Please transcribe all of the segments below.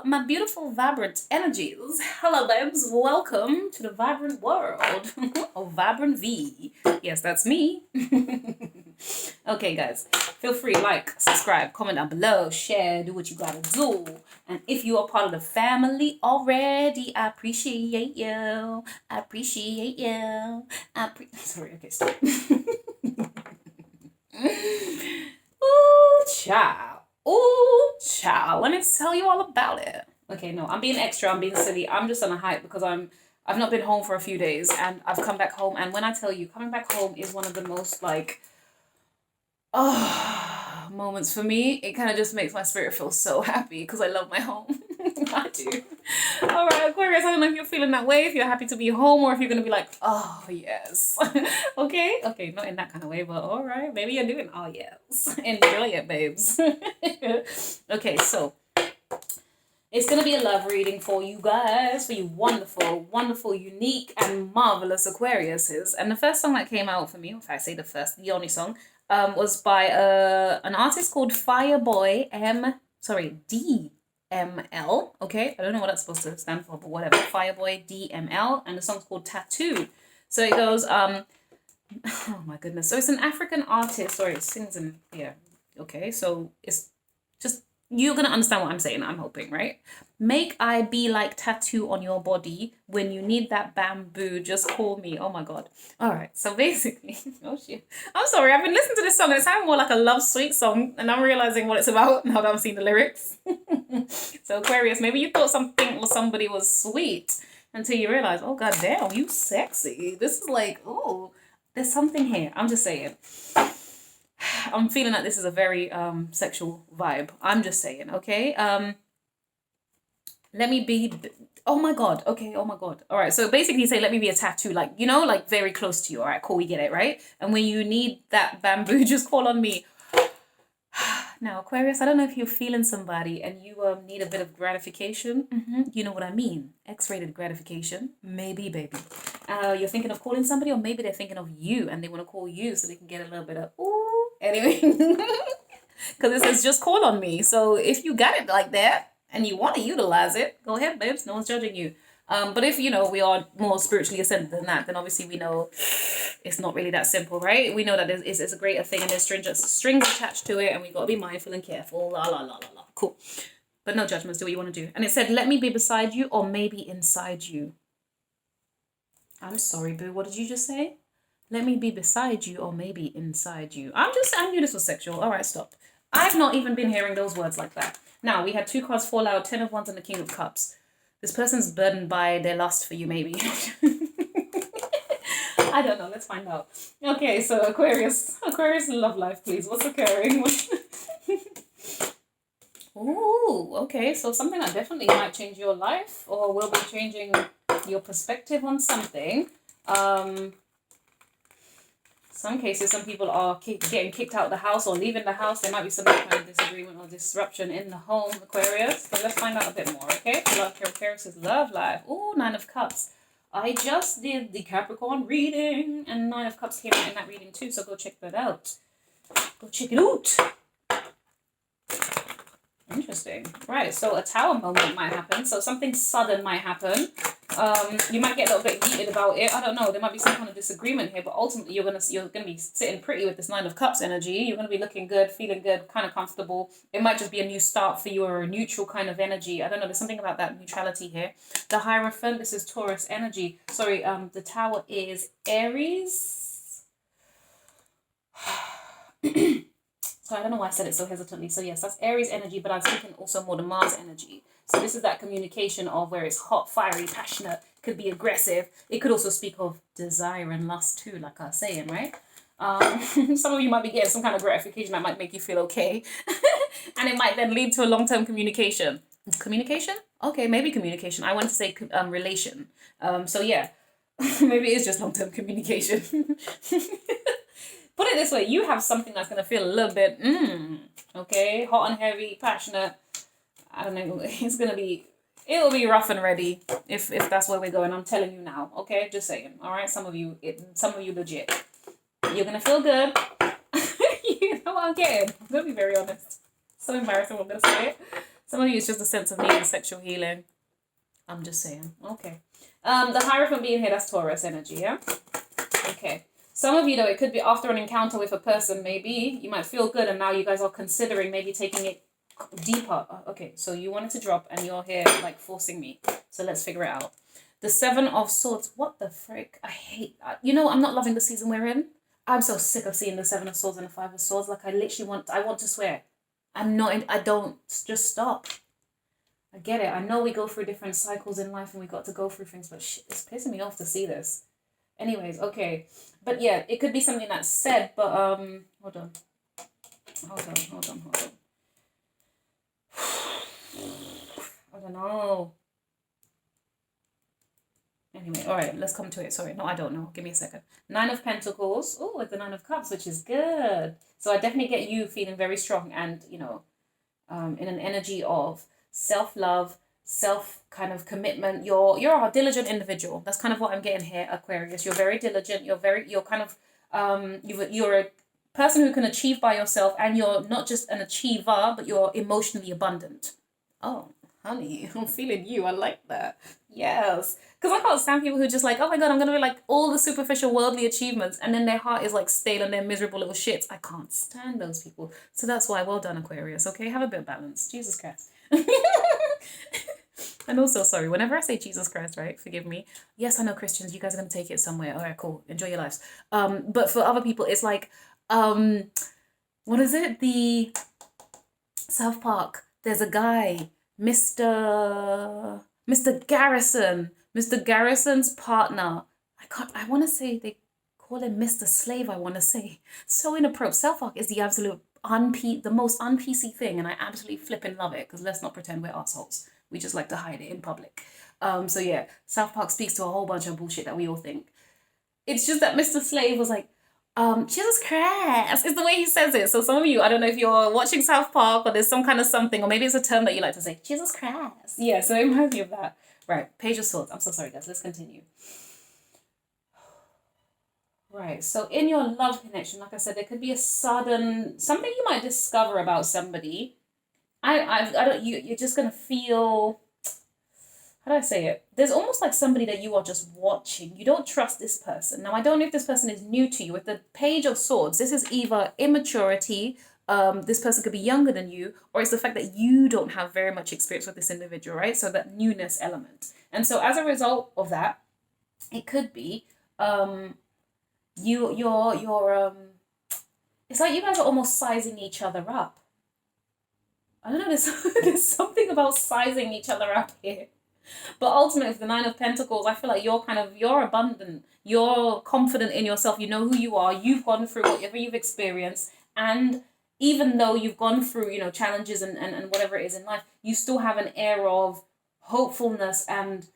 my beautiful vibrant energies. Hello, babes. Welcome to the vibrant world of Vibrant V. Yes, that's me. Okay, guys, feel free, like, subscribe, comment down below, share, do what you gotta do. And if you are part of the family already, I appreciate you. I appreciate you. Sorry, okay, stop. Ooh, child. Ooh, child. Let me tell you all about it. Okay, no, I'm being extra. I'm being silly. I'm just on a hype because I've not been home for a few days and I've come back home. And when I tell you, coming back home is one of the most moments for me. It kind of just makes my spirit feel so happy because I love my home. I do. All right, Aquarius, I don't know if you're feeling that way, if you're happy to be home or if you're going to be like, oh, yes. Okay, not in that kind of way, but all right, maybe you're doing, oh, yes. Enjoy it, babes. Okay, so it's going to be a love reading for you guys, for you wonderful, wonderful, unique, and marvelous Aquariuses. And the first song that came out for me, if I say the first, the only song, was by an artist called DML. Okay, I don't know what that's supposed to stand for, but whatever. Fireboy DML, and the song's called Tattoo. So it goes, oh my goodness. So it's an African artist, or it sings in, yeah. Okay, so it's just, you're going to understand what I'm saying, I'm hoping, right? Make I be like tattoo on your body. When you need that bamboo, just call me. Oh my God. All right. So basically, oh shit. I'm sorry. I've been listening to this song and it sounds more like a love sweet song. And I'm realizing what it's about now that I'm seeing the lyrics. So Aquarius, maybe you thought something or somebody was sweet until you realize, oh God damn, you sexy. This is like, oh, there's something here. I'm just saying. I'm feeling that this is a very sexual vibe. I'm just saying, okay? Let me be... Oh my God. Okay, oh my God. All right, so basically say, let me be a tattoo. Like, you know, like very close to you. All right, cool, we get it, right? And when you need that bamboo, just call on me. Now, Aquarius, I don't know if you're feeling somebody and you need a bit of gratification. You know what I mean. X-rated gratification. Maybe, baby. You're thinking of calling somebody, or maybe they're thinking of you and they want to call you so they can get a little bit of, ooh. Anyway, because it says just call on me. So if you got it like that and you want to utilize it, go ahead, babes. No one's judging you. But if, you know, we are more spiritually ascended than that, then obviously we know it's not really that simple, right? We know that it's a greater thing and there's strings attached to it and we got to be mindful and careful. La, la, la, la, la. Cool. But no judgments. Do what you want to do. And it said, let me be beside you or maybe inside you. I'm sorry, boo. What did you just say? Let me be beside you or maybe inside you. I knew this was sexual. All right, stop. I've not even been hearing those words like that. Now, we had 2 cards fall out, 10 of Wands and the King of Cups. This person's burdened by their lust for you, maybe. I don't know. Let's find out. Okay, so Aquarius love life, please. What's occurring? Ooh, okay. So something that definitely might change your life or will be changing your perspective on something. Some cases, some people are getting kicked out of the house or leaving the house. There might be some kind of disagreement or disruption in the home, Aquarius. So let's find out a bit more, okay? Aquarius' love life. Ooh, 9 of Cups. I just did the Capricorn reading, and 9 of Cups came out in that reading too, so go check that out. Go check it out. Interesting. Right, so a tower moment might happen. So something sudden might happen. You might get a little bit heated about it. I don't know. There might be some kind of disagreement here, but ultimately you're gonna be sitting pretty with this 9 of Cups energy. You're gonna be looking good, feeling good, kind of comfortable. It might just be a new start for you or a neutral kind of energy. I don't know. There's something about that neutrality here. The Hierophant. This is Taurus energy. Sorry. The tower is Aries. So I don't know why I said it so hesitantly. So yes, that's Aries energy, but I'm thinking also more the Mars energy. So this is that communication of where it's hot, fiery, passionate, could be aggressive. It could also speak of desire and lust too, like I was saying, right? Some of you might be getting some kind of gratification that might make you feel okay. And it might then lead to a long-term communication. Communication? Okay, maybe communication. I want to say relation. So yeah, maybe it is just long-term communication. Put it this way, you have something that's going to feel a little bit, okay, hot and heavy, passionate. I don't know, it'll be rough and ready if that's where we're going. I'm telling you now, okay, just saying, all right, some of you legit. You're going to feel good. You know what I'm getting. I'm going to be very honest. So embarrassing, I'm going to say it. Some of you, it's just a sense of needing sexual healing. I'm just saying. Okay. The Hierophant being here, that's Taurus energy, yeah? Okay. Some of you, though, it could be after an encounter with a person, maybe. You might feel good, and now you guys are considering maybe taking it deeper. Okay, so you wanted to drop, and you're here, like, forcing me. So let's figure it out. The Seven of Swords. What the frick? I hate that. You know, I'm not loving the season we're in. I'm so sick of seeing the Seven of Swords and the Five of Swords. Like, I literally want to swear. I don't. Just stop. I get it. I know we go through different cycles in life and we got to go through things, but shit, it's pissing me off to see this. Anyways, okay. But yeah, it could be something that's said, but hold on. I don't know. Anyway, all right, let's come to it. Sorry, no, I don't know. Give me a second. Nine of Pentacles. Oh, it's the Nine of Cups, which is good. So I definitely get you feeling very strong and, you know, in an energy of self-love, self kind of commitment. You're a diligent individual. That's kind of what I'm getting here, Aquarius. You're very diligent. You're kind of you're a person who can achieve by yourself, and you're not just an achiever, but you're emotionally abundant. Oh, honey, I'm feeling you. I like that. Yes. Because I can't stand people who just like, oh my God, I'm going to be like all the superficial worldly achievements, and then their heart is like stale and they're miserable little shits. I can't stand those people. So that's why, well done, Aquarius. Okay, have a bit of balance. Jesus Christ. And also, sorry, whenever I say Jesus Christ, right, forgive me. Yes, I know Christians, you guys are going to take it somewhere. All right, cool. Enjoy your lives. But for other people, it's like, what is it? The South Park. There's a guy, Mr. Garrison. Mr. Garrison's partner. I want to say they call him Mr. Slave, I want to say. So inappropriate. South Park is the absolute the most un-PC thing, and I absolutely flipping love it, because let's not pretend we're assholes. We just like to hide it in public. So yeah, South Park speaks to a whole bunch of bullshit that we all think. It's just that Mr. Slave was like, Jesus Christ, is the way he says it. So some of you, I don't know if you're watching South Park or there's some kind of something, or maybe it's a term that you like to say, Jesus Christ. Yeah, so it reminds me of that. Right, Page of Swords. I'm so sorry, guys. Let's continue. Right, so in your love connection, like I said, there could be a sudden, something you might discover about somebody. I don't, you're just going to feel, how do I say it? There's almost like somebody that you are just watching. You don't trust this person. Now, I don't know if this person is new to you. With the Page of Swords, this is either immaturity, this person could be younger than you, or it's the fact that you don't have very much experience with this individual, right? So that newness element. And so as a result of that, it could be it's like you guys are almost sizing each other up. I don't know, there's something about sizing each other up here. But ultimately, with the Nine of Pentacles, I feel like you're abundant. You're confident in yourself. You know who you are. You've gone through whatever you've experienced. And even though you've gone through, you know, challenges and whatever it is in life, you still have an air of hopefulness. And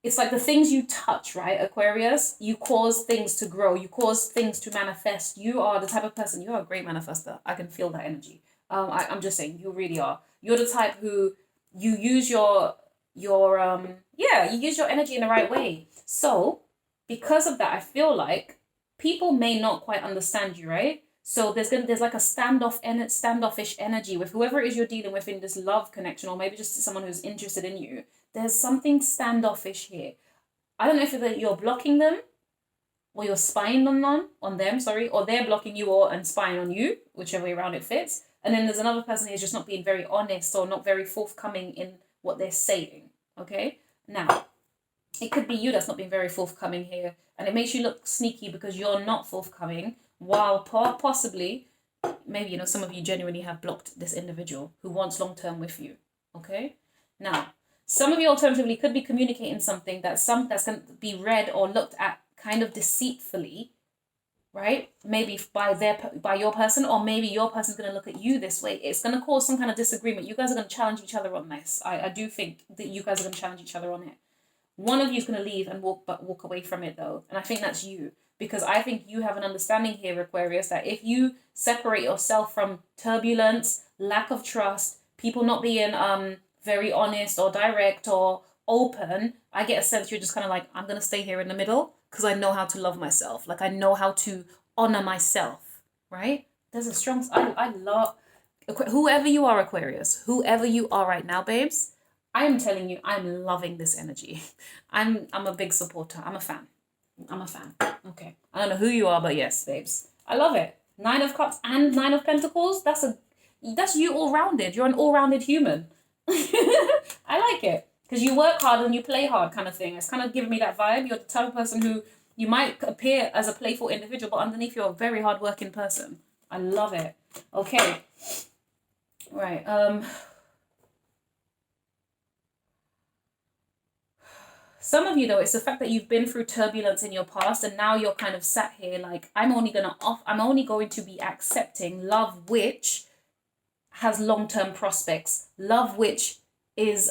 it's like the things you touch, right, Aquarius? You cause things to grow. You cause things to manifest. You are the type of person, you are a great manifester. I can feel that energy. I'm just saying, you really are. You're the type who you use you use your energy in the right way. So because of that, I feel like people may not quite understand you, right? So there's like a standoffish energy with whoever it is you're dealing with in this love connection, or maybe just someone who's interested in you. There's something standoffish here. I don't know if you're blocking them, or you're spying on them, or they're blocking you and spying on you, whichever way around it fits. And then there's another person who's just not being very honest or not very forthcoming in what they're saying, okay? Now, it could be you that's not being very forthcoming here, and it makes you look sneaky because you're not forthcoming, while possibly, maybe, you know, some of you genuinely have blocked this individual who wants long-term with you, okay? Now, some of you alternatively could be communicating something that's going to be read or looked at kind of deceitfully, right? Maybe by your person, or maybe your person's going to look at you this way. It's going to cause some kind of disagreement. You guys are going to challenge each other on this. I do think that you guys are going to challenge each other on it. One of you is going to leave and walk away from it, though. And I think that's you. Because I think you have an understanding here, Aquarius, that if you separate yourself from turbulence, lack of trust, people not being very honest or direct or open, I get a sense you're just kind of like, I'm going to stay here in the middle because I know how to love myself. Like, I know how to honor myself, right? There's a strong, I love, Whoever you are, Aquarius, whoever you are right now, babes, I am telling you, I'm loving this energy. I'm a big supporter. I'm a fan. I'm a fan. Okay. I don't know who you are, but yes, babes. I love it. 9 of Cups and 9 of Pentacles. That's you all rounded. You're an all-rounded human. I like it. Because you work hard and you play hard kind of thing. It's kind of giving me that vibe. You're the type of person who you might appear as a playful individual, but underneath you're a very hard-working person. I love it. Okay. Right. Some of you, though, it's the fact that you've been through turbulence in your past and now you're kind of sat here like, I'm only going to be accepting love which has long-term prospects. Love which is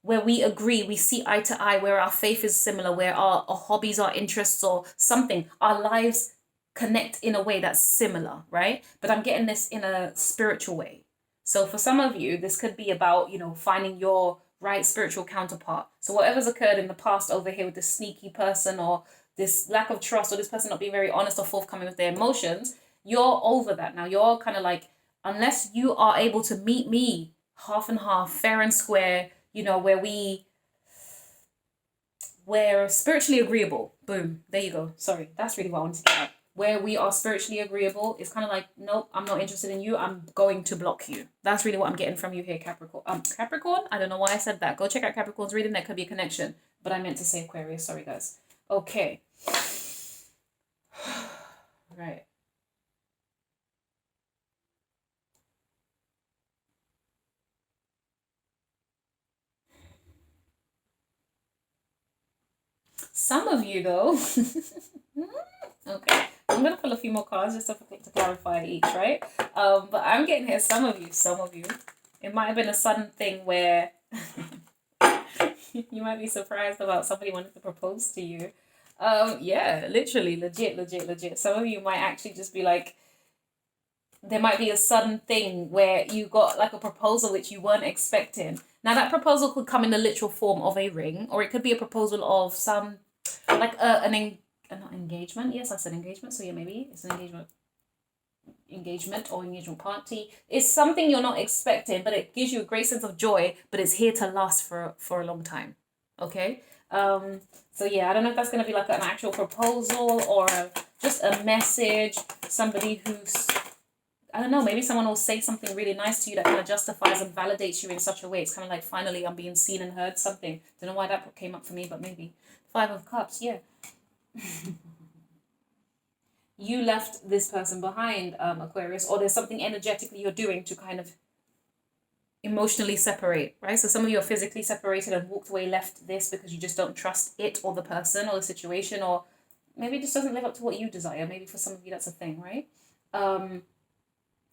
where we agree, we see eye to eye, where our faith is similar, where our hobbies, our interests, or something, our lives connect in a way that's similar, right? But I'm getting this in a spiritual way. So for some of you, this could be about, finding your right spiritual counterpart. So whatever's occurred in the past over here with this sneaky person or this lack of trust or this person not being very honest or forthcoming with their emotions, you're over that now. You're kind of like, unless you are able to meet me half and half, fair and square, we're spiritually agreeable. Boom. There you go. Sorry, that's really what I wanted to get at. Where we are spiritually agreeable, it's kind of like, nope, I'm not interested in you. I'm going to block you. That's really what I'm getting from you here, Capricorn. Capricorn? I don't know why I said that. Go check out Capricorn's reading. There could be a connection. But I meant to say Aquarius. Sorry, guys. Okay. Right. Some of you, though. Okay. I'm going to pull a few more cards just to clarify each, right? But I'm getting here, some of you. It might have been a sudden thing where you might be surprised about somebody wanting to propose to you. Yeah, literally, legit. Some of you might actually just be like, there might be a sudden thing where you got like a proposal which you weren't expecting. Now that proposal could come in the literal form of a ring, or it could be a proposal of some, like not engagement. Yes, I said engagement. So yeah, maybe it's an engagement or engagement party. It's something you're not expecting, but it gives you a great sense of joy, but it's here to last for a long time. Okay. So yeah, I don't know if that's going to be like an actual proposal or just a message, somebody who's, I don't know, maybe someone will say something really nice to you that kind of justifies and validates you in such a way. It's kind of like, finally, I'm being seen and heard, something. Don't know why that came up for me, but maybe. 5 of Cups, yeah. You left this person behind, Aquarius, or there's something energetically you're doing to kind of emotionally separate, right? So some of you are physically separated and walked away, left this because you just don't trust it or the person or the situation, or maybe it just doesn't live up to what you desire. Maybe for some of you that's a thing, right?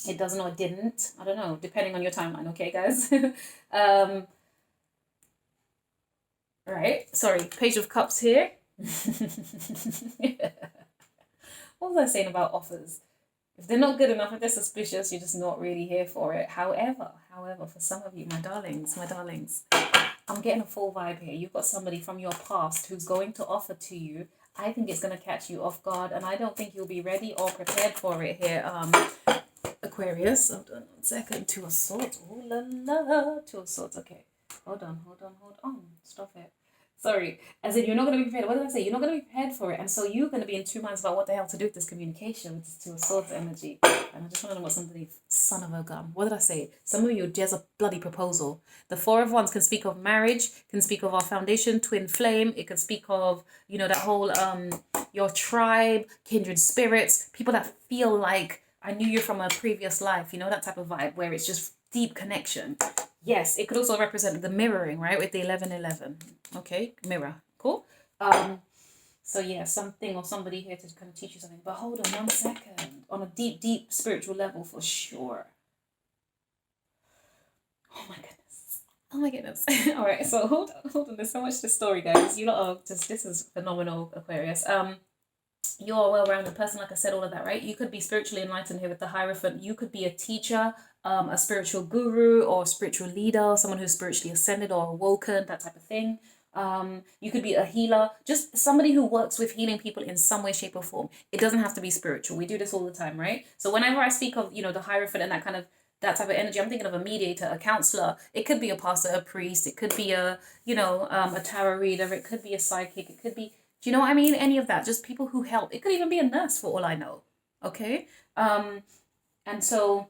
It doesn't or it didn't. I don't know, depending on your timeline, okay, guys? Right, sorry, Page of Cups here. What was I saying about offers? If they're not good enough, if they're suspicious, you're just not really here for it. However, for some of you, my darlings, I'm getting a full vibe here. You've got somebody from your past who's going to offer to you. I think it's going to catch you off guard, and I don't think you'll be ready or prepared for it here, Aquarius. Hold on 1 second. 2 of Swords. Oh la la. 2 of Swords. Okay. Hold on. Stop it. Sorry. As in, you're not going to be prepared. What did I say? You're not going to be prepared for it. And so you're going to be in 2 minds about what the hell to do with this communication, with this 2 of Swords energy. And I just want to know what somebody, son of a gun. What did I say? Some of you, there's a bloody proposal. The 4 of Wands can speak of marriage, can speak of our foundation, twin flame. It can speak of, that whole, your tribe, kindred spirits, people that feel like I knew you from a previous life, that type of vibe where it's just deep connection. Yes, it could also represent the mirroring, right, with the 1111. Okay, mirror. Cool. So yeah, something or somebody here to kind of teach you something. But hold on 1 second. On a deep spiritual level, for sure. Oh my goodness. All right, so hold on. There's so much to the story, guys. You lot are just, this is phenomenal, Aquarius. You're a well-rounded person, like I said, all of that, right? You could be spiritually enlightened here with the Hierophant. You could be a teacher, a spiritual guru or spiritual leader, someone who's spiritually ascended or awoken, that type of thing. You could be a healer, just somebody who works with healing people in some way, shape, or form. It doesn't have to be spiritual. We do this all the time, right? So whenever I speak of, the Hierophant and that kind of that type of energy. I'm thinking of a mediator, a counselor. It could be a pastor, a priest. It could be a, a tarot reader. It could be a psychic. It could be, do you know what I mean? Any of that, just people who help. It could even be a nurse for all I know. Okay. And so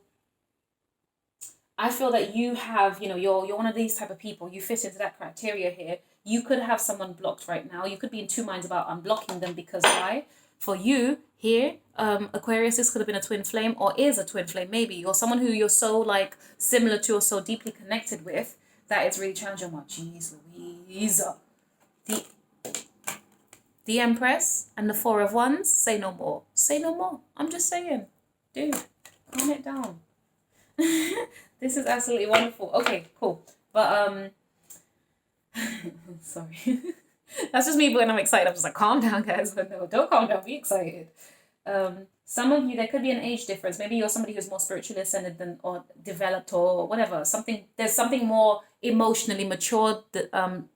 I feel that you have, you're one of these type of people. You fit into that criteria here. You could have someone blocked right now. You could be in two minds about unblocking them, because why? For you here, Aquarius, this could have been a twin flame, or is a twin flame maybe, or someone who you're so like similar to or so deeply connected with that it's really challenging. Oh, jeez Louise. The Empress and the Four of Wands. Say no more. Say no more. I'm just saying. Dude, calm it down. This is absolutely wonderful. Okay, cool. But sorry. That's just me, but when I'm excited, I'm just like, calm down, guys. But no, don't calm down. Be excited. Some of you, there could be an age difference. Maybe you're somebody who's more spiritually ascended than, or developed, or whatever. There's something more emotionally mature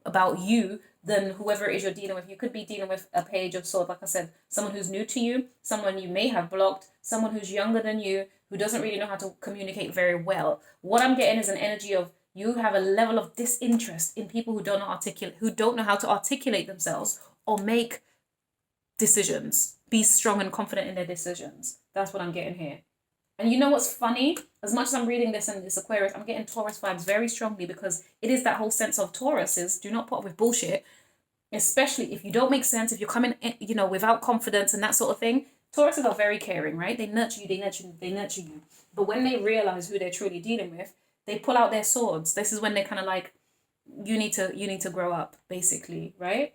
about you than whoever it is you're dealing with. You could be dealing with a page of swords, like I said, someone who's new to you, someone you may have blocked, someone who's younger than you, who doesn't really know how to communicate very well. What I'm getting is an energy of you have a level of disinterest in people who don't know how to articulate themselves or make decisions, be strong and confident in their decisions. That's what I'm getting here. And you know what's funny? As much as I'm reading this and this Aquarius, I'm getting Taurus vibes very strongly, because it is that whole sense of Tauruses do not put up with bullshit, especially if you don't make sense, if you're coming in, without confidence and that sort of thing. Tauruses are very caring, right? They nurture you, they nurture you. But when they realize who they're truly dealing with, they pull out their swords. This is when they're kind of like, you need to grow up, basically, right?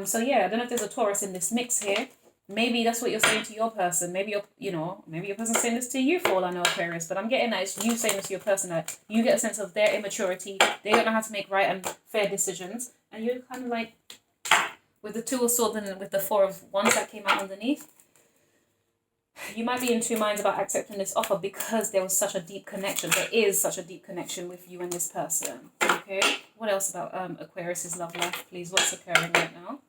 So yeah, I don't know if there's a Taurus in this mix here. Maybe that's what you're saying to your person. Maybe maybe your person's saying this to you, for all I know, Aquarius. But I'm getting that it's you saying this to your person, that you get a sense of their immaturity. They don't know how to make right and fair decisions. And you're kind of like, with the Two of Swords and with the Four of Wands that came out underneath, you might be in two minds about accepting this offer, because there was such a deep connection. There is such a deep connection with you and this person. Okay. What else about Aquarius's love life, please? What's occurring right now?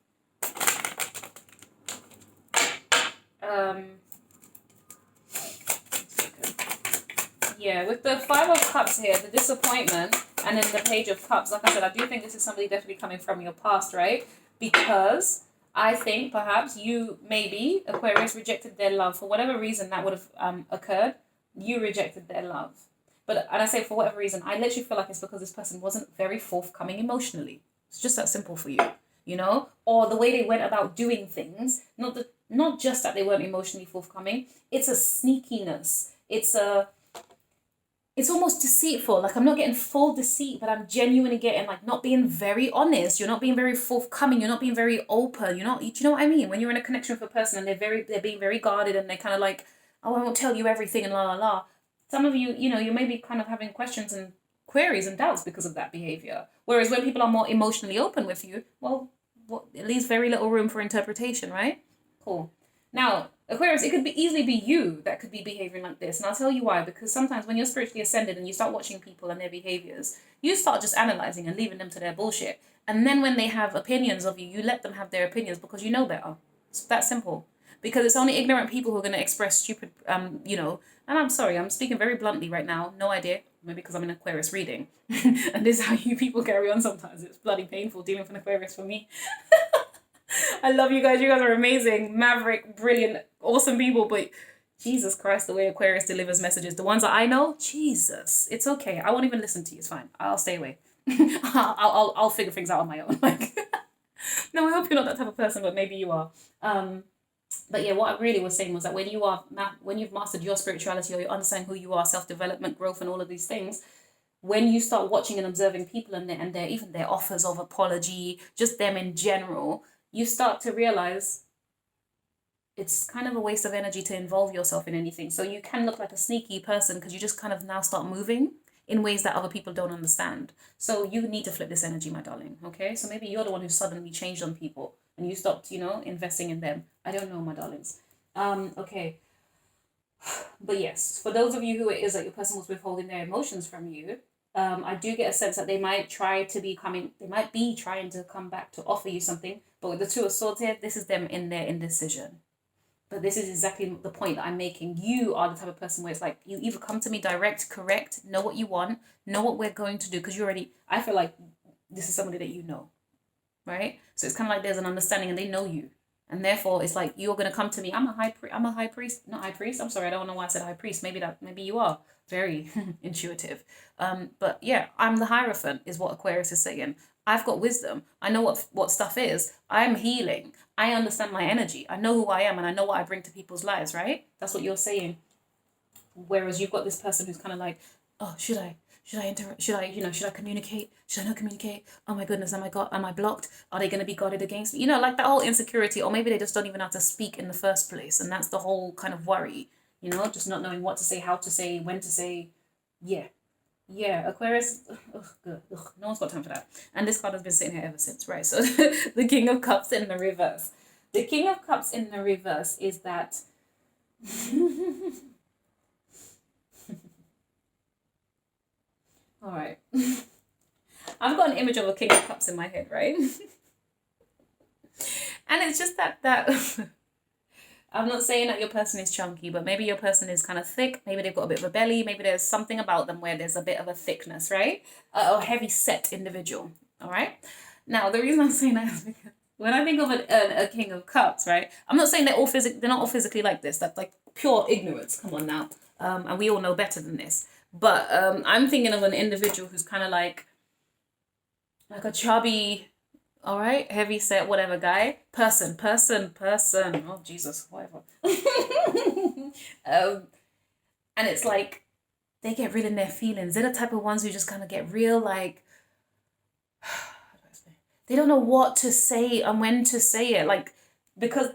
Yeah, with the Five of Cups here, the disappointment, and then the Page of Cups, like I said, I do think this is somebody definitely coming from your past, right? Because I think perhaps you, maybe, Aquarius, rejected their love. For whatever reason that would have occurred, you rejected their love. And I say for whatever reason, I literally feel like it's because this person wasn't very forthcoming emotionally. It's just that simple for you, Or the way they went about doing things, not just that they weren't emotionally forthcoming, it's a sneakiness. It's almost deceitful. Like, I'm not getting full deceit, but I'm genuinely getting like not being very honest. You're not being very forthcoming. You're not being very open. Do you know what I mean? When you're in a connection with a person and they're being very guarded, and they're kind of like, oh, I won't tell you everything and la la la. Some of you, you may be kind of having questions and queries and doubts because of that behavior. Whereas when people are more emotionally open with you, well, it leaves very little room for interpretation, right? Cool. Now, Aquarius, it could easily be you that could be behaving like this. And I'll tell you why. Because sometimes when you're spiritually ascended and you start watching people and their behaviors, you start just analyzing and leaving them to their bullshit. And then when they have opinions of you, you let them have their opinions because you know better. It's that simple. Because it's only ignorant people who are going to express stupid, and I'm sorry, I'm speaking very bluntly right now. No idea. Maybe because I'm in Aquarius reading. And this is how you people carry on sometimes. It's bloody painful dealing with an Aquarius for me. I love you guys. You guys are amazing, maverick, brilliant, awesome people. But Jesus Christ, the way Aquarius delivers messages, the ones that I know, Jesus, it's okay. I won't even listen to you. It's fine. I'll stay away. I'll figure things out on my own. Like, no, I hope you're not that type of person, but maybe you are. But yeah, what I really was saying was that when you've mastered your spirituality, or you understand who you are, self-development, growth, and all of these things, when you start watching and observing people and their even their offers of apology, just them in general, you start to realize it's kind of a waste of energy to involve yourself in anything. So you can look like a sneaky person because you just kind of now start moving in ways that other people don't understand. So you need to flip this energy, my darling. Okay, so maybe you're the one who suddenly changed on people and you stopped, investing in them. I don't know, my darlings. Okay. But yes, for those of you who it is that your person was withholding their emotions from you, I do get a sense that they might be trying to come back to offer you something. But with the Two of Swords here, this is them in their indecision. But this is exactly the point that I'm making. You are the type of person where it's like, you either come to me direct, correct, know what you want, know what we're going to do, because you already, I feel like this is somebody that you know, right? So it's kind of like there's an understanding and they know you. And therefore, it's like, you're going to come to me. I'm a high priest, not high priest. I'm sorry. I don't know why I said high priest. Maybe you are very intuitive. But yeah, I'm the Hierophant is what Aquarius is saying. I've got wisdom. I know what stuff is. I'm healing. I understand my energy. I know who I am and I know what I bring to people's lives, right? That's what you're saying. Whereas you've got this person who's kind of like, oh, should I communicate? Should I not communicate? Oh my goodness, am I blocked? Are they going to be guarded against me? You know, like that whole insecurity, or maybe they just don't even know how to speak in the first place. And that's the whole kind of worry, you know, just not knowing what to say, how to say, when to say. Yeah, Aquarius, good. No one's got time for that. And this card has been sitting here ever since, right? So the King of Cups in the reverse. The King of Cups in the reverse is that... All right. I've got an image of a King of Cups in my head, right? And it's just that I'm not saying that your person is chunky, but maybe your person is kind of thick. Maybe they've got a bit of a belly. Maybe there's something about them where there's a bit of a thickness, right? A heavy set individual, all right? Now, the reason I'm saying that is because when I think of a King of Cups, right? I'm not saying they're not all physically like this. That's like pure ignorance. Come on now. And we all know better than this. But I'm thinking of an individual who's kind of like a chubby, all right, heavy set, whatever guy, person. Oh, Jesus, whatever. And it's like they get real in their feelings. They're the type of ones who just kind of get real, like, they don't know what to say and when to say it, like, because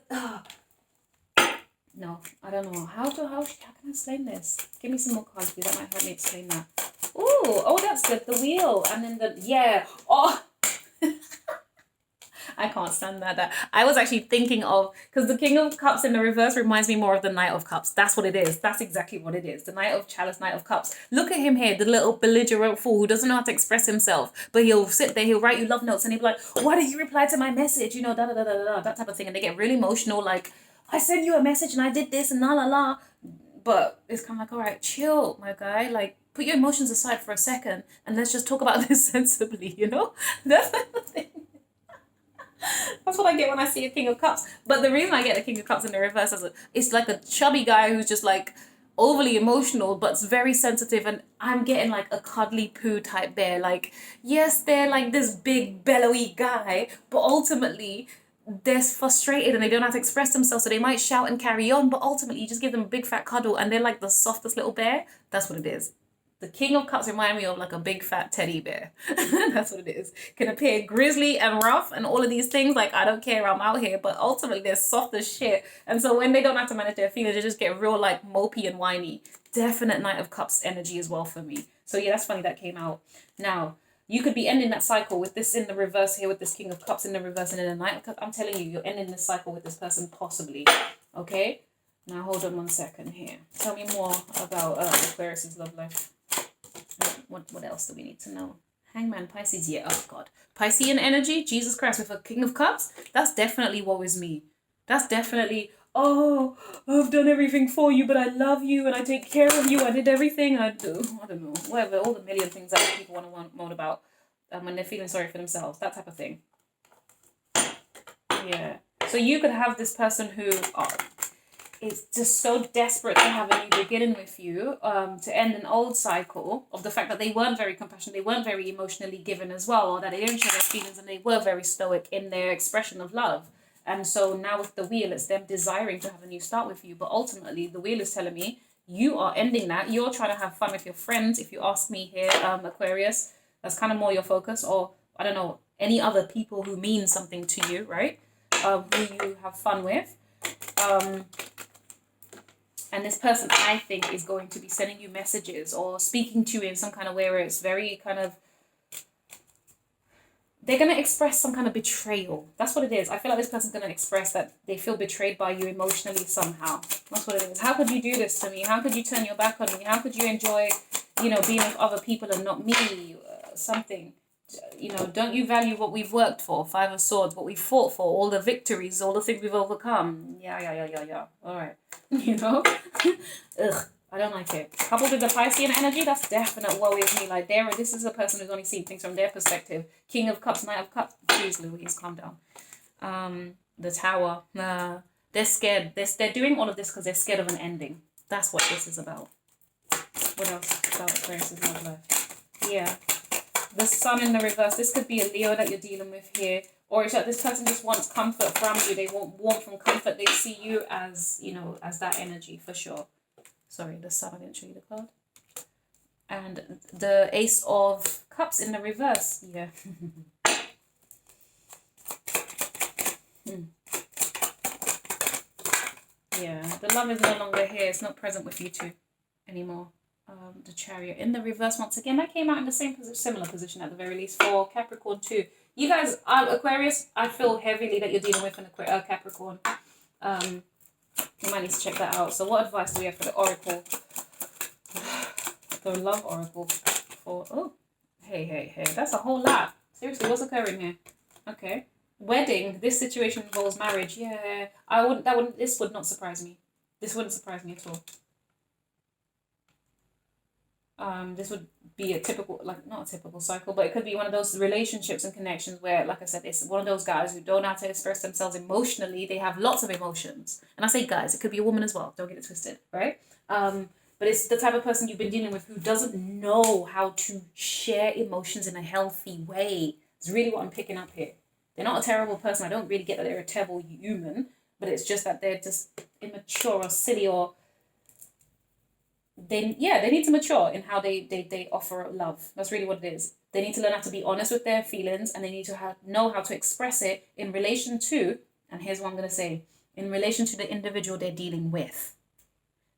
no, I don't know how can I explain this. Give me some more cards, please. That might help me explain that. Oh, that's good. The wheel, and then I can't stand that. I was actually thinking of, because the King of Cups in the reverse reminds me more of the Knight of Cups. That's what it is. That's exactly what it is. The Knight of Chalice, Knight of Cups. Look at him here, the little belligerent fool who doesn't know how to express himself. But he'll sit there, he'll write you love notes, and he'll be like, why didn't you reply to my message? You know, that type of thing. And they get really emotional, like, I sent you a message and I did this and la. But it's kind of like, all right, chill, my guy. Like, put your emotions aside for a second and let's just talk about this sensibly, you know? That's the thing. That's what I get when I see a King of Cups. But the reason I get the King of Cups in the reverse is it's like a chubby guy who's just like overly emotional but very sensitive, and I'm getting like a cuddly poo type bear. Like, yes, they're like this big bellowy guy, but ultimately they're frustrated and they don't know how to express themselves, so they might shout and carry on, but ultimately you just give them a big fat cuddle and they're like the softest little bear. That's what it is. The King of Cups remind me of like a big fat teddy bear. That's what it is. Can appear grizzly and rough and all of these things. Like, I don't care, I'm out here. But ultimately, they're soft as shit. And so when they don't have to manage their feelings, they just get real like mopey and whiny. Definite Knight of Cups energy as well for me. So yeah, that's funny that came out. Now, you could be ending that cycle with this in the reverse here, with this King of Cups in the reverse and in the Knight of Cups. I'm telling you, you're ending this cycle with this person possibly. Okay? Now, hold on 1 second here. Tell me more about Aquarius's love life. What else do we need to know? Hangman, Pisces, yeah, oh God. Piscean energy, Jesus Christ, with a King of Cups, that's definitely woe is me. That's definitely, oh, I've done everything for you, but I love you and I take care of you. I did everything I do. I don't know, whatever, all the million things that people want to moan about when they're feeling sorry for themselves, that type of thing. Yeah. So you could have this person who is just so desperate to have a new beginning with you, to end an old cycle of the fact that they weren't very compassionate, they weren't very emotionally given as well, or that they didn't share their feelings and they were very stoic in their expression of love. And so now with the wheel, it's them desiring to have a new start with you. But ultimately, the wheel is telling me you are ending that. You're trying to have fun with your friends. If you ask me here, Aquarius, that's kind of more your focus. Or, I don't know, any other people who mean something to you, right? Who you have fun with. And this person, I think, is going to be sending you messages or speaking to you in some kind of way where it's very kind of... They're going to express some kind of betrayal. That's what it is. I feel like this person's going to express that they feel betrayed by you emotionally somehow. That's what it is. How could you do this to me? How could you turn your back on me? How could you enjoy, being with other people and not me? Something. You know, don't you value what we've worked for? Five of Swords, what we fought for, all the victories, all the things we've overcome. Yeah. All right. You know? Ugh, I don't like it. Coupled with the Piscean energy, that's definite woe with me. Like, this is a person who's only seen things from their perspective. King of Cups, Knight of Cups. Jeez Louise, calm down. The Tower. They're scared. They're doing all of this because they're scared of an ending. That's what this is about. What else about Aquarius' love life? Yeah. The Sun in the reverse. This could be a Leo that you're dealing with here. Or it's like this person just wants comfort from you. They want warmth and comfort. They see you as, you know, as that energy for sure. Sorry, the Sun, I didn't show you the card. And the Ace of Cups in the reverse. Yeah. Yeah, the love is no longer here. It's not present with you two anymore. The Chariot in the reverse once again. That came out in the same similar position at the very least for Capricorn too. You guys, Aquarius, I feel heavily that you're dealing with an Capricorn. You might need to check that out. So what advice do we have for the Oracle? The Love Oracle for, oh, hey. That's a whole lot. Seriously, what's occurring here? Okay. Wedding. This situation involves marriage. Yeah. This would not surprise me. This wouldn't surprise me at all. This would be a typical, like, not a typical cycle, but it could be one of those relationships and connections where, like I said, it's one of those guys who don't know how to express themselves emotionally. They have lots of emotions. And I say guys, it could be a woman as well. Don't get it twisted, right? But it's the type of person you've been dealing with who doesn't know how to share emotions in a healthy way. It's really what I'm picking up here. They're not a terrible person. I don't really get that they're a terrible human, but it's just that they're just immature or silly, or they need to mature in how they offer love. That's really what it is. They need to learn how to be honest with their feelings, and they need to know how to express it in relation to, and here's what I'm going to say, in relation to the individual they're dealing with.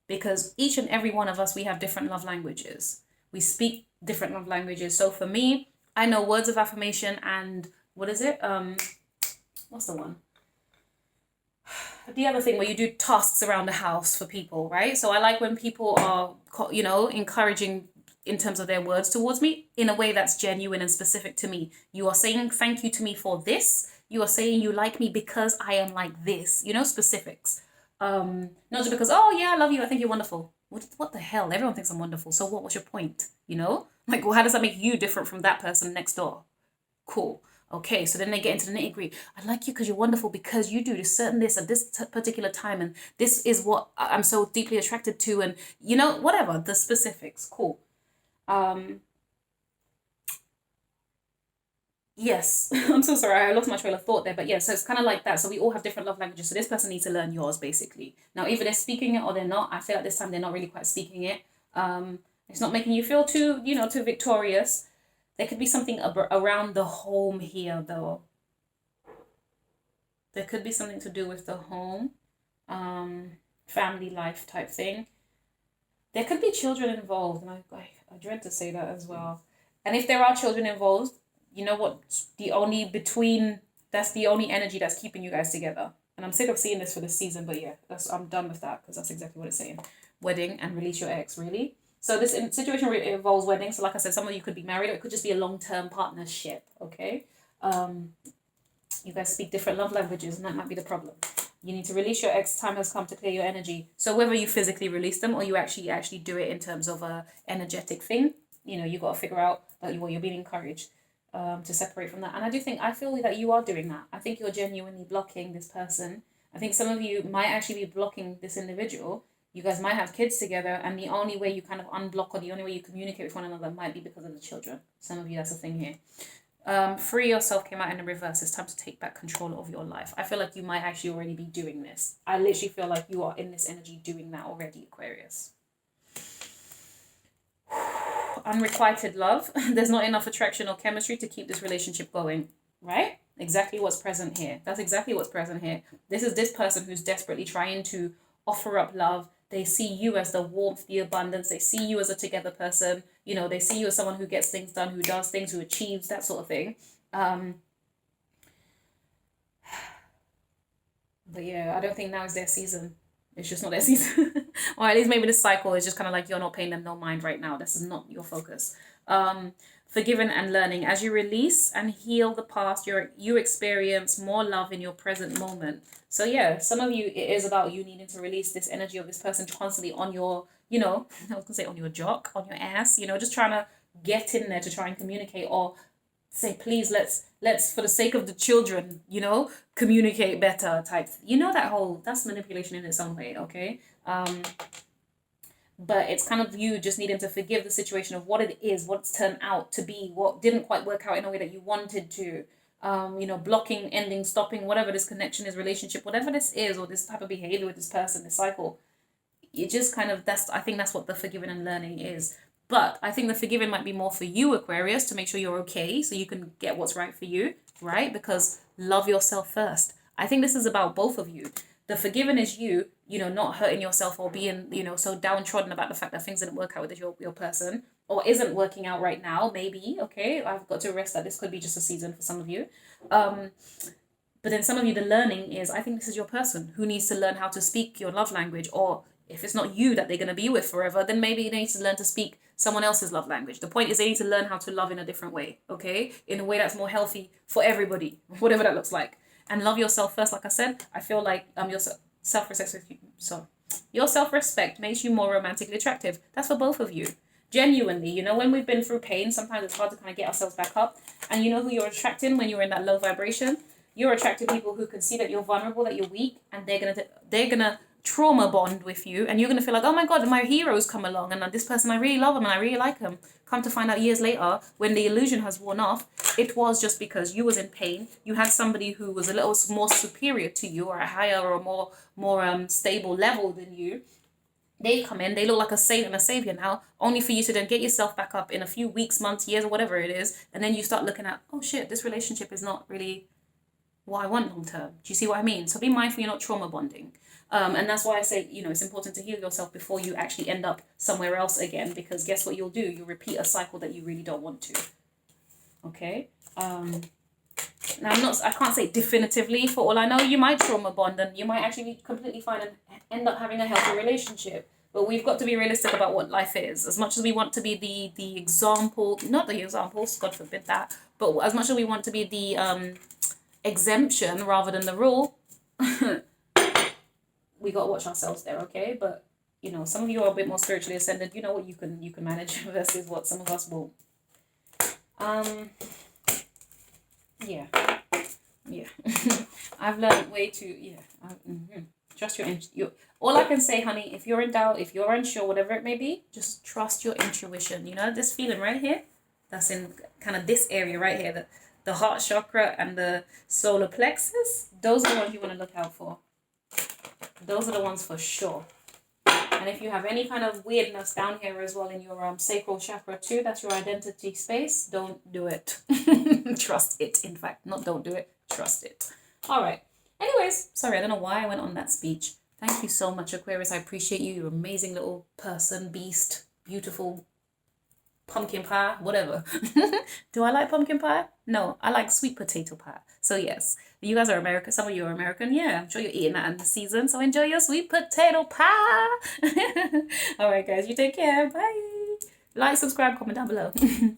Because each and every one of us, we have different love languages. We speak different love languages. So for me, I know words of affirmation and, what is it? What's the one? The other thing where you do tasks around the house for people, right? So I like when people are, you know, encouraging in terms of their words towards me in a way that's genuine and specific to me. You are saying thank you to me for this. You are saying you like me because I am like this, you know, specifics. Not just because, oh yeah, I love you, I think you're wonderful. What the hell? Everyone thinks I'm wonderful. So what's your point? You know? Like, well, how does that make you different from that person next door? Cool. Okay, so then they get into the nitty-gritty. I like you because you're wonderful, because you do this certain this at this particular time, and this is what I'm so deeply attracted to, and, you know, whatever, the specifics. Cool. Yes, I'm so sorry, I lost my trail of thought there, but yeah, so it's kind of like that. So we all have different love languages, so this person needs to learn yours, basically. Now, either they're speaking it or they're not. I feel like this time they're not really quite speaking it. It's not making you feel too, you know, too victorious. There could be something around the home here, though. There could be something to do with the home, family life type thing. There could be children involved, and I dread to say that as well. And if there are children involved, you know what? That's the only energy that's keeping you guys together. And I'm sick of seeing this for this season, but yeah, I'm done with that because that's exactly what it's saying. Wedding and release your ex, really. So this situation really involves wedding. So like I said, some of you could be married, or it could just be a long-term partnership, okay? You guys speak different love languages, and that might be the problem. You need to release your ex. Time has come to clear your energy. So whether you physically release them or you actually do it in terms of a energetic thing, you know, you got to figure out that you're being encouraged to separate from that. And I feel that you are doing that. I think you're genuinely blocking this person. I think some of you might actually be blocking this individual. You guys might have kids together, and the only way you kind of unblock, or the only way you communicate with one another, might be because of the children. Some of you, that's a thing here. Free yourself came out in the reverse. It's time to take back control of your life. I feel like you might actually already be doing this. I literally feel like you are in this energy doing that already, Aquarius. Unrequited love. There's not enough attraction or chemistry to keep this relationship going, right? Exactly what's present here. That's exactly what's present here. This is this person who's desperately trying to offer up love. They see you as the warmth, the abundance. They see you as a together person. You know, they see you as someone who gets things done, who does things, who achieves, that sort of thing. But yeah, I don't think now is their season. It's just not their season. Or at least maybe this cycle is just kind of like you're not paying them no mind right now. This is not your focus. forgiving and learning. As you release and heal the past, you experience more love in your present moment. So yeah, some of you, it is about you needing to release this energy of this person constantly on your, you know, I was gonna say on your jock, on your ass, you know, just trying to get in there to try and communicate, or say, please, let's for the sake of the children, you know, communicate better type. You know, that's manipulation in its own way, okay? But it's kind of you just needing to forgive the situation of what it is, what's turned out to be, what didn't quite work out in a way that you wanted to. You know, blocking, ending, stopping, whatever this connection is, relationship, whatever this is, or this type of behavior with this person, this cycle. You just kind of, I think that's what the forgiving and learning is. But I think the forgiving might be more for you, Aquarius, to make sure you're okay, so you can get what's right for you, right? Because love yourself first. I think this is about both of you. The forgiving is you, you know, not hurting yourself or being, you know, so downtrodden about the fact that things didn't work out with your person, or isn't working out right now, maybe, okay? I've got to rest that this could be just a season for some of you. But then some of you, the learning is, I think this is your person who needs to learn how to speak your love language, or if it's not you that they're going to be with forever, then maybe they need to learn to speak someone else's love language. The point is they need to learn how to love in a different way, okay? In a way that's more healthy for everybody, whatever that looks like. And love yourself first, like I said. I feel like your self-respect makes you more romantically attractive. That's for both of you. Genuinely, you know, when we've been through pain, sometimes it's hard to kind of get ourselves back up. And you know who you're attracting when you're in that low vibration? You're attracting people who can see that you're vulnerable, that you're weak, and they're gonna trauma bond with you, and you're gonna feel like, oh my god, my hero's come along, and this person, I really love him and I really like him. Come to find out years later, when the illusion has worn off, it was just because you was in pain. You had somebody who was a little more superior to you, or a higher or more stable level than you. They come in, they look like a saint and a savior now, only for you to then get yourself back up in a few weeks, months, years, or whatever it is, and then you start looking at, oh shit, this relationship is not really what I want long term. Do you see what I mean? So be mindful you're not trauma bonding. And that's why I say, you know, it's important to heal yourself before you actually end up somewhere else again, because guess what you'll do? You'll repeat a cycle that you really don't want to. Okay? Now, I can't say definitively. For all I know, you might trauma bond and you might actually be completely fine and end up having a healthy relationship. But we've got to be realistic about what life is. As much as we want to be the example, not the examples, God forbid that, but as much as we want to be the exemption rather than the rule, we got to watch ourselves there, okay? But, you know, some of you are a bit more spiritually ascended. You know what you can manage versus what some of us won't. Yeah. I've learned way too, trust your all I can say, honey, if you're in doubt, if you're unsure, whatever it may be, just trust your intuition. You know, this feeling right here, that's in kind of this area right here, the heart chakra and the solar plexus, those are the ones you want to look out for. Those are the ones for sure. And if you have any kind of weirdness down here as well in your sacral chakra too, that's your identity space, don't do it. Trust it, in fact. Not don't do it, trust it. All right. Anyways, sorry, I don't know why I went on that speech. Thank you so much, Aquarius. I appreciate you. You're an amazing little person, beast, beautiful pumpkin pie, whatever. Do I like pumpkin pie? No, I like sweet potato pie. So yes, you guys are American. Some of you are American. Yeah, I'm sure you're eating that in the season. So enjoy your sweet potato pie. All right, guys, you take care. Bye. Like, subscribe, comment down below.